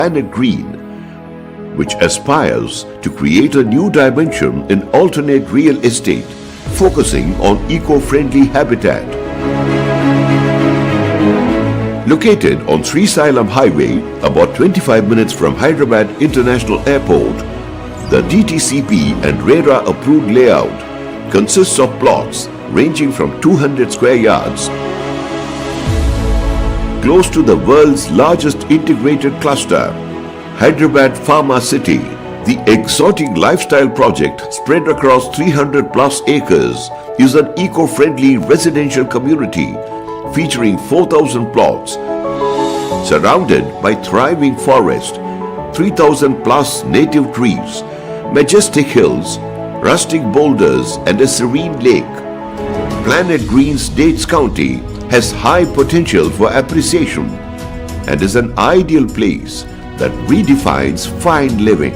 Planet Green, which aspires to create a new dimension in alternate real estate, focusing on eco-friendly habitat. Located on Sri Sailam Highway, about 25 minutes from Hyderabad International Airport, the DTCP and RERA approved layout consists of plots ranging from 200 square yards, close to the world's largest integrated cluster, Hyderabad Pharma City. The exotic lifestyle project spread across 300 plus acres is an eco-friendly residential community featuring 4,000 plots surrounded by thriving forest, 3,000 plus native trees, majestic hills, rustic boulders and a serene lake. Planet Green's Dates County has high potential for appreciation and is an ideal place that redefines fine living.